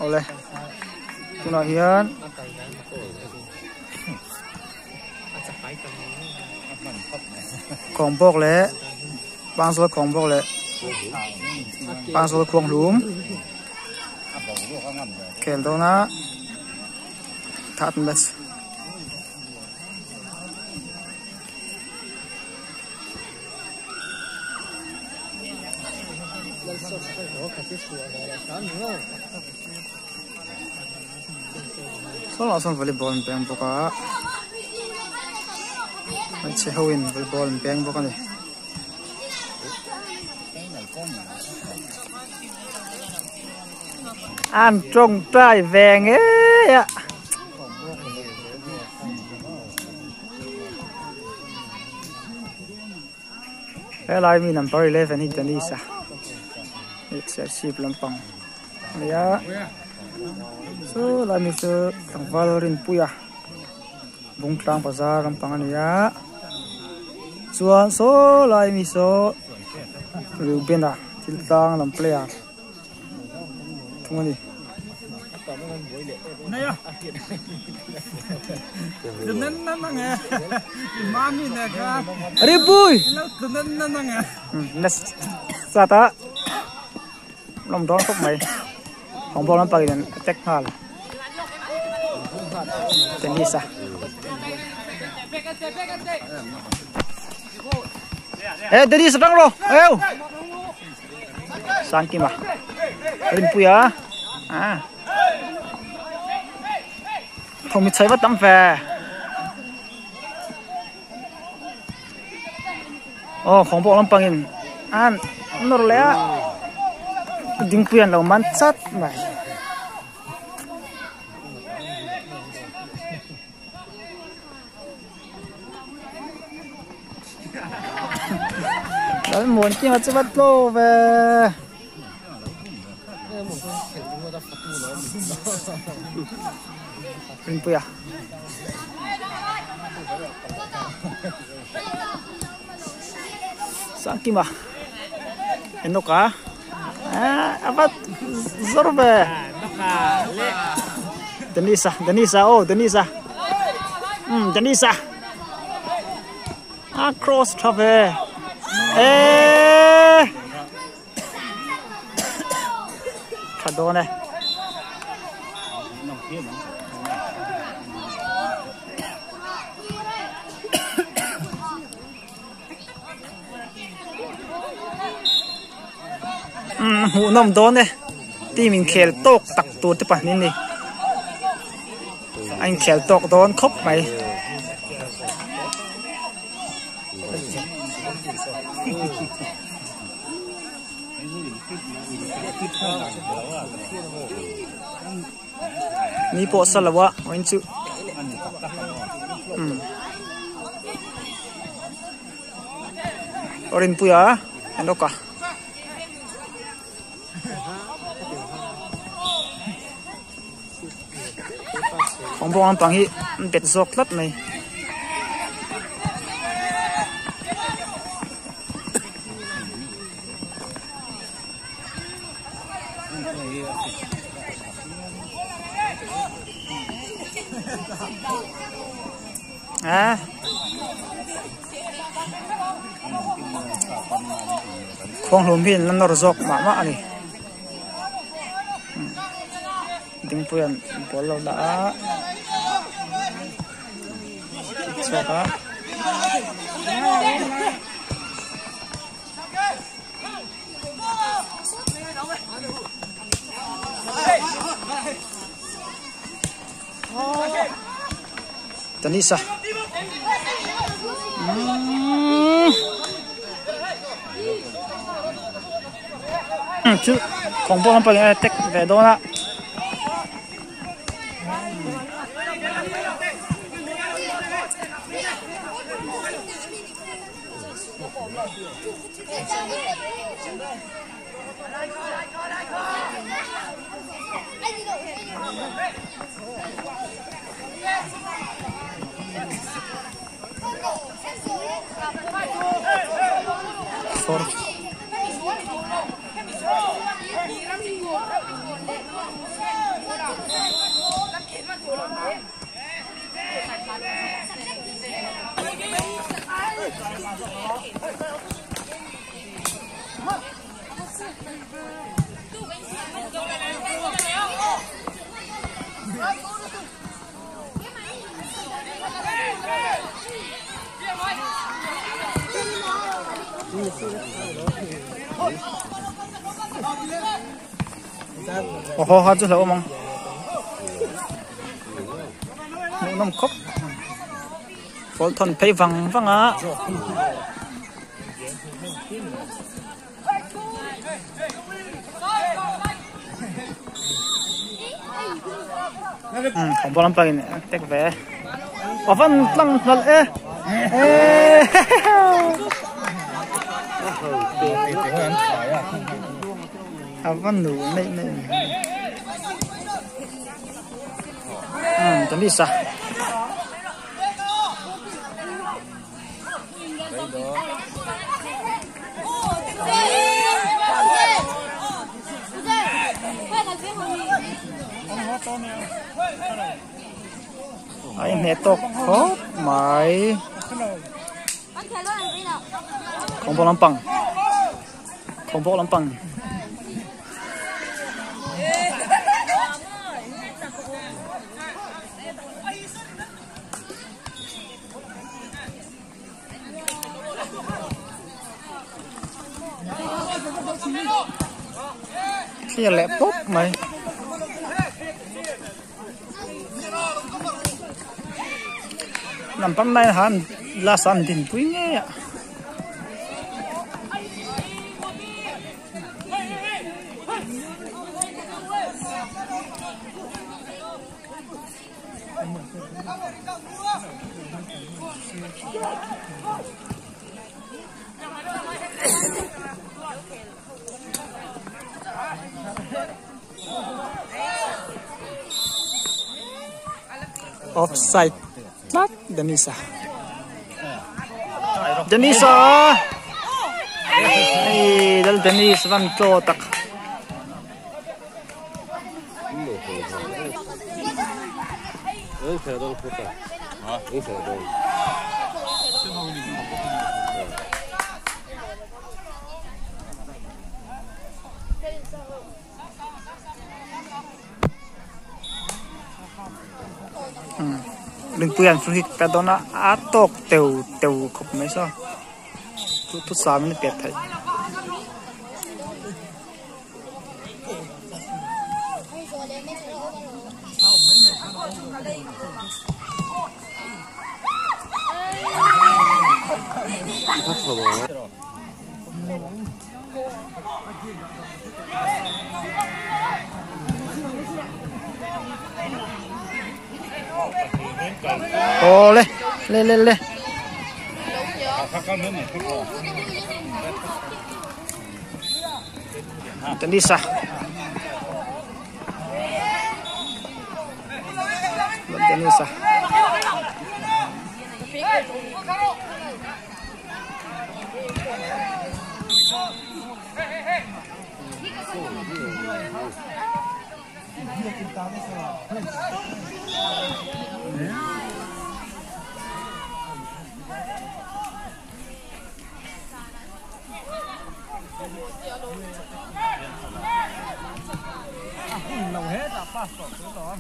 oleh tuna hian kong bok le bang sol kong bok le bang sol kong lum kel do na that mes so lo son volleyball peng boka mai che hoin volleyball peng boka ni an trong trai vàng ấy ạ cái này mi number 11 hit Denisa exercise lampang ya so la mi so tang valorin puya bung tlang bazar lampang ani ya chuan so lai mi so rubena til tang lam player thungani naya tunan na nga mami na ka are boy tunan na nga nas sata lom don khop mai hong bol lam pagin attack hal Denisa Denisa dang lo ayo sangki mah rin puya không biết thấy bắt tắm về không bộ lắm bằng an nó lẽ dính quyền là man sắt mà đó muốn kia mà chưa bắt lô về Rimpuya Sakima Enoka apa Zorbe Denisa oh Denisa Denisa cross trave Kadone hụ nông đón đây thì mình khéo tóc tặc tuột tới bản nên đi anh khéo tóc đón khóc mày ni po salawa anh chú orin puya ano ka Hong bong ang panghi bet zok lat mai khong lum hin lan nor zok ma ani ding puyan bolo da Saka Denisa chứ không có bằng tech về đó là Ồ hả chú lỡ mong một năm khóc phổ thuần thấy vắng vắng á không bao lâu này tết về ở văn lăng lăng văn nụ này chuẩn bị sao anh này tốt khó mày không bao lắm bằng không bao lắm bằng cái là lẹp tốt mày nằm bên này hắn là sẵn tình quý nghe offside lát Denisa hey dal Denisa van klotak đừng quên free hit cái đó nó atok teu khop mấy sao tu sao mình biết thấy ô lên tấn đi xa tấn đi xa nấu hết là phát sổ thứ đó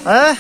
哎。